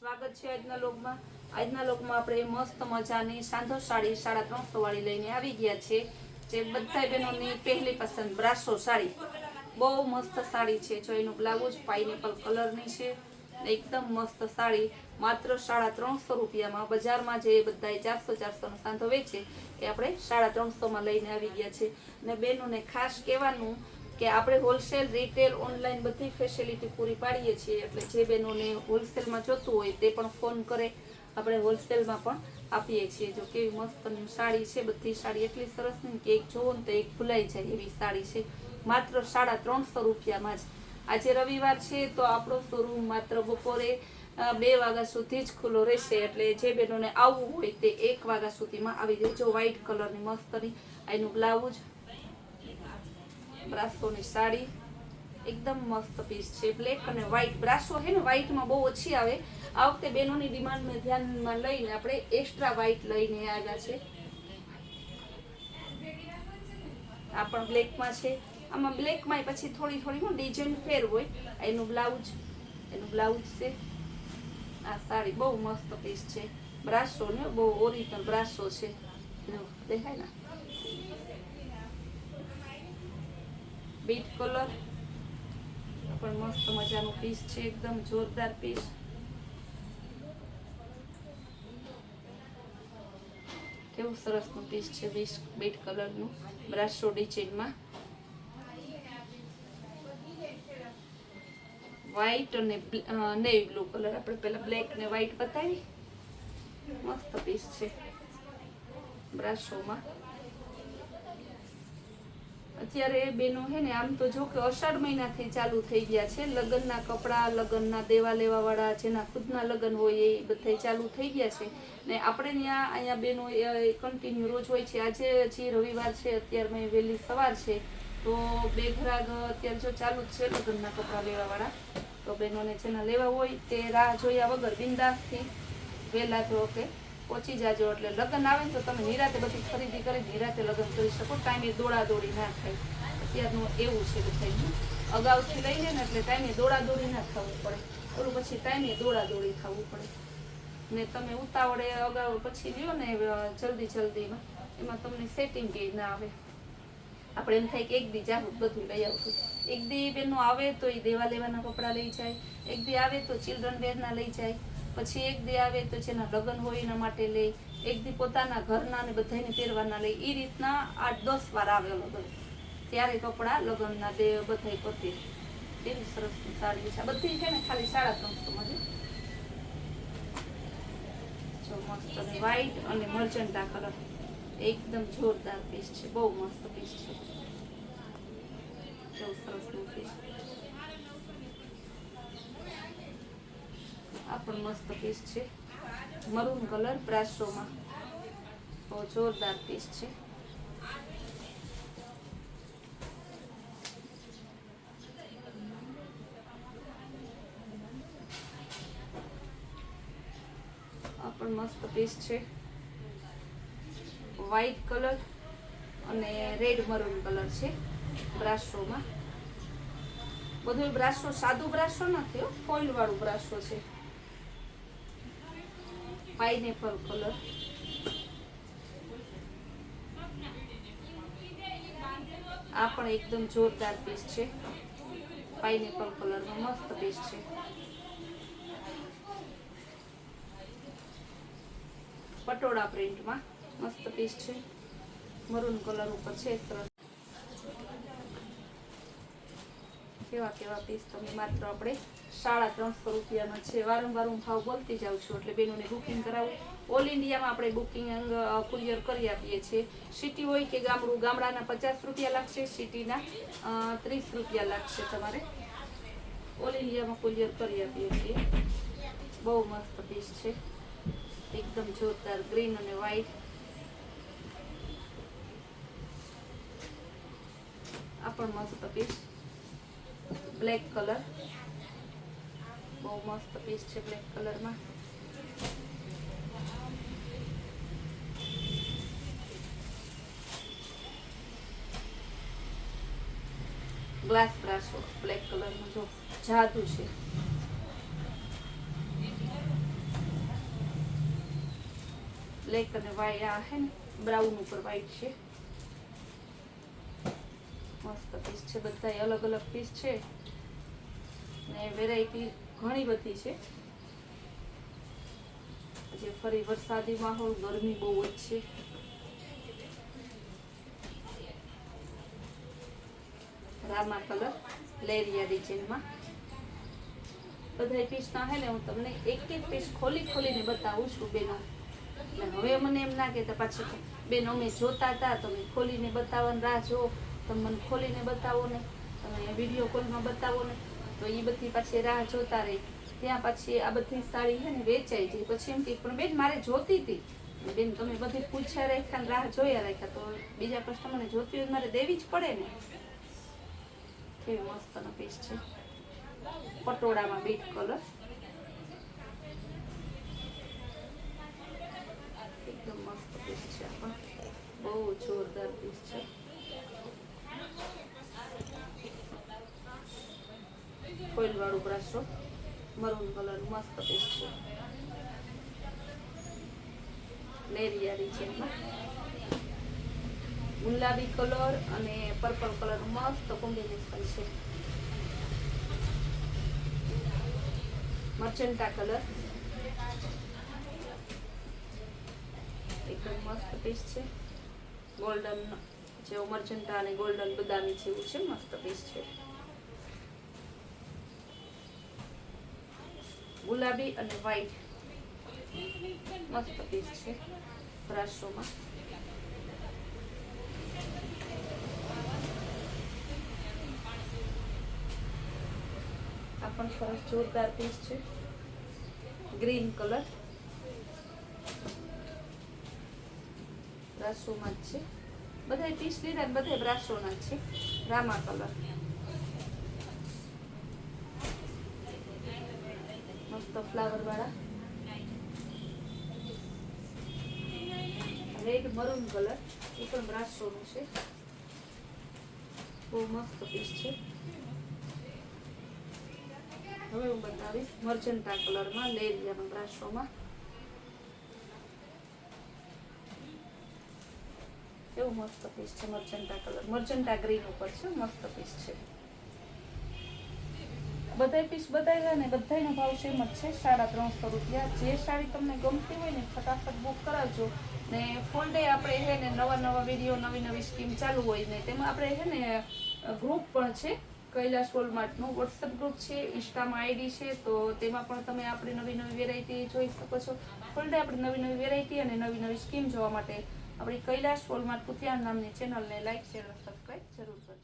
સ્વાગત છે આજના લોકમાં. આજના લોકમાં આપણે મસ્ત મજાની સાંધો સાડી 350 વાળી લઈને આવી ગયા છે, જે બધા બહેનોની પહેલી પસંદ બ્રાસો સાડી. બહુ મસ્ત સાડી છે. જો એનું બ્લાઉઝ પાઇનેપલ કલરની છે, એકદમ મસ્ત સાડી. માત્ર 350 રૂપિયામાં. બજારમાં જે બધા 400 નો સાંધો વેચે એ આપણે 350માં લઈને આવી ગયા છે. અને બહેનોને ખાસ કહેવાનું કે આપણે હોલસેલ, રિટેલ, ઓનલાઈન બધી ફેસિલિટી પૂરી પાડીએ છીએ. એટલે જે બહેનોને હોલસેલમાં જોતું હોય તે પણ ફોન કરે, આપણે હોલસેલમાં પણ આપીએ છીએ. જો કેવી મસ્ત સાડી છે, બધી સાડી એટલી સરસ ને કે એક જોવો ને તો એક ભૂલાઈ જાય એવી સાડી છે. માત્ર 350 રૂપિયામાં જ. આજે રવિવાર છે તો આપણો શોરૂમ માત્ર બપોરે 2 વાગ્યા સુધી જ ખુલ્લો રહેશે. એટલે જે બહેનોને આવવું હોય તે 1 વાગ્યા સુધીમાં આવી જાય. જો વ્હાઈટ કલરની મસ્તની એનું બ્લાઉઝ, બ્રાસોની સાડી એકદમ મસ્ત પીસ છે. બ્લેક અને વ્હાઈટ બ્રાસો છે ને, વ્હાઈટમાં બહુ ઓછી આવે. આ વખતે બહેનોની ડિમાન્ડને ધ્યાનમાં લઈને આપણે એક્સ્ટ્રા વ્હાઈટ લઈને આવ્યા છે. આ પણ બ્લેકમાં છે. આમાં બ્લેકમાં પછી થોડી થોડી ડિઝાઇન ફેર હોય. એનું બ્લાઉઝ છે. આ સાડી બહુ મસ્ત પીસ છે. બ્રાસો ને બહુ ઓરિજિનલ બ્રાસો છે, દેખાય ને. બીટ કલર પણ મસ્ત મજાનું પીસ છે, એકદમ જોરદાર પીસ. કેવું સરસનું પીસ છે, બીટ કલરનું બ્રાસો ડિઝાઇનમાં. વ્હાઈટ અને નેવી બ્લુ કલર. આપણે પેલા બ્લેક ને વ્હાઈટ બતાવી. મસ્ત પીસ છે બ્રાસોમાં. અત્યારે બેનો હે ને, આમ તો જો કે અષાઢ મહિનાથી ચાલુ થઈ ગયા છે લગ્નના કપડા, લગ્નના દેવા લેવા વાળા, જેના ખુદના લગ્ન હોય એ બધા ચાલુ થઈ ગયા છે. ને આપણે અહીંયા બેનો કન્ટિન્યુ રોજ હોય છે. આજે હજી રવિવાર છે, અત્યારે વહેલી સવાર છે તો બે ઘરાગ અત્યારે જો ચાલુ જ છે લગ્નના કપડા લેવા વાળા. તો બહેનોને જેના લેવા હોય તે રાહ જોયા વગર બિંદાસથી વહેલા જો કે પહોંચી જાજો. એટલે લગ્ન આવે ને તો તમે નિરાતે બધી ખરીદી કરી નિરાતે લગ્ન કરી શકો. ટાઈમે દોડાદોડી ના થાય. અત્યારનું એવું છે બધાનું. અગાઉથી લઈ લે ને એટલે ટાઈમે દોડાદોડી ના થવું પડે. ઓલું પછી ટાઈમે દોડાદોડી થવું પડે. ને તમે ઉતાવળે અગાઉ પછી લ્યો ને જલ્દીમાં, એમાં તમને સેટિંગ કે ના આવે. આપણે એમ થાય કે એક દી જાહું બધું લઈ આવતું. એક દી બેનો આવે તો એ દેવા લેવાના કપડાં લઈ જાય, એક દી આવે તો ચિલ્ડ્રન વેરના લઈ જાય, પછી એક દી આવે તો જેના લગ્ન હોય એના માટે લે, એક દી પોતાના ઘરના ને બધાને પહેરવાના લે. એ રીતના 8-10 વાર આવે લગ્ન, ત્યારે કપડાં લગ્નના દે બધાય પતે. એવી સરસ સાડી છે. બધી છે ને ખાલી 350માં છે. જો મસ્ત વ્હાઈટ અને મર્જન્ટા કલર, એકદમ જોરદાર પીસ છે. બહુ મસ્ત પીસ છે. બહુ સરસનું પીસ. આ પણ મસ્ત પીસ છે. મરૂન કલર બ્રાસોમાં બહુ જોરદાર પીસ છે. આ પણ મસ્ત પીસ છે. વ્હાઈટ કલર અને રેડ મરૂન કલર છે બ્રાસોમાં. બધું બ્રાસો સાદું બ્રાસો નથી, ફોઇલ વાળું બ્રાસો છે. Pineapple colour. આ પણ એકદમ જોરદાર પીસ છે. પાઇનેપલ કલરનો મસ્ત પીસ છે. પટોળા પ્રિન્ટમાં મસ્ત પીસ છે. મરૂન કલર ઉપર છે. કેવા પીસ તમે માત્ર આપણે 350 રૂપિયામાં છે. વારંવાર હું ભાવ બોલતી જાઉં છું એટલે બેનોને બુકિંગ કરાવું. ઓલ ઇન્ડિયામાં આપણે બુકિંગ કુરિયર કરી આપીએ છીએ. સિટી હોય કે ગામડું, ગામડાના 50 રૂપિયા લાગશે, સિટીના 30 રૂપિયા લાગશે તમારે. ઓલ ઇન્ડિયામાં કુરિયર કરી આપીએ છીએ. બહુ મસ્ત પીસ છે, એકદમ જોરદાર. ગ્રીન અને વ્હાઈટ. આ પણ મસ્ત પીસ. બ્લેક કલર બહુ મસ્ત પીસ છે. બ્લેક કલરમાં ગ્લાસ બ્રાસો બ્લેક કલરનો જો જાદુ છે. બ્લેક અને વ્હાઈટ આ હે ને બ્રાઉન ઉપર વ્હાઈટ છે. મસ્ત પીસ છે, બધા અલગ અલગ પીસ છે ને વેરાયટી ઘણી બધી છે. પછી ફરી વરસાદી માહોલ, ગરમી બહુ જ છે. રામા કલર લેરિયા ડિઝાઇનમાં બધા પીસના હે ને હું તમને એક એક પીસ ખોલીને બતાવું છું બેનો. હવે મને એમ ના કહેતા પાછી બેન અમે જોતા હતા તમે ખોલીને બતાવવાની રાહ જો, તમે મને ખોલીને બતાવો ને, તમે વિડીયો કોલમાં બતાવો ને, તો એ બધી પાછી રાહ જોતા રહી. ત્યાં પછી આ બધી સાડી છે ને વેચાઈ ગઈ. પછી એમ કે પણ બેન મારે જોતી હતી. બેન તમે બધી પૂછ્યા રાખ્યા ને રાહ જોયા રાખ્યા, તો બીજા કસ્ટમરને જોતી હોય મારે દેવી જ પડે ને. કેવી મસ્તનો પીસ છે, પટોળામાં બીટ કલર, એકદમ મસ્ત પીસ છે. પણ બહુ જોરદાર પીસ છે. ફોઇલ વાળું બ્રાસો મરૂન કલર મસ્ત પીસ છે. લેરિયા ડિઝાઇનમાં ગુલાબી કલર અને પર્પલ કલર મસ્ત કોમ્બિનેશન છે. મર્ચન્ટા કલર એકદમ મસ્ત પીસ છે. ગોલ્ડન જેવો મર્ચન્ટા અને ગોલ્ડન બદામી જેવું છે, મસ્ત પીસ છે. ગુલાબી અને વ્હાઈટ મસ્ત પીસ છે બ્રાસોમાં. આ પણ સરસ જોરદાર પીસ છે, ગ્રીન કલર બ્રાસોમાં જ છે. બધા પીસ લીધા બધા બ્રાસોના જ છે. રામા કલર મસ્ત ફ્લાવર વાળા, રેડ મરૂન કલર એ પણ બ્રાસોનું છે. બહુ મસ્ત પીસ છે. હવે હું બતાવીશ મર્ચન્ટા કલરમાં લેરિયામાં બ્રાસોમાં. એવું મસ્ત પીસ છે. મર્ચન્ટા કલર, મર્ચન્ટા ગ્રીન ઉપર છે, મસ્ત પીસ છે. બધા પીસ બતાવ્યા ને બધાનો ભાવ સેમ જ છે, 350 રૂપિયા. જે સાડી તમને ગમતી હોય ને ફટાફટ બુક કરાવજો. ને ફૂલ ડે આપણે છે ને નવા વિડીયો, નવી સ્કીમ ચાલુ હોય ને તેમાં આપણે છે ને ગ્રુપ પણ છે, કૈલાસ વોલમાર્ટનું વોટ્સઅપ ગ્રુપ છે, ઇન્સ્ટામાં આઈડી છે, તો તેમાં પણ તમે આપણી નવી વેરાયટી જોઈ શકો છો. ફૂલ ડે આપણે નવી વેરાયટી અને નવી સ્કીમ જોવા માટે આપણી કૈલાસ વોલમાર્ટ કુતિયાણ નામની ચેનલને લાઈક, શેર અને સબસ્ક્રાઈબ જરૂર કરો.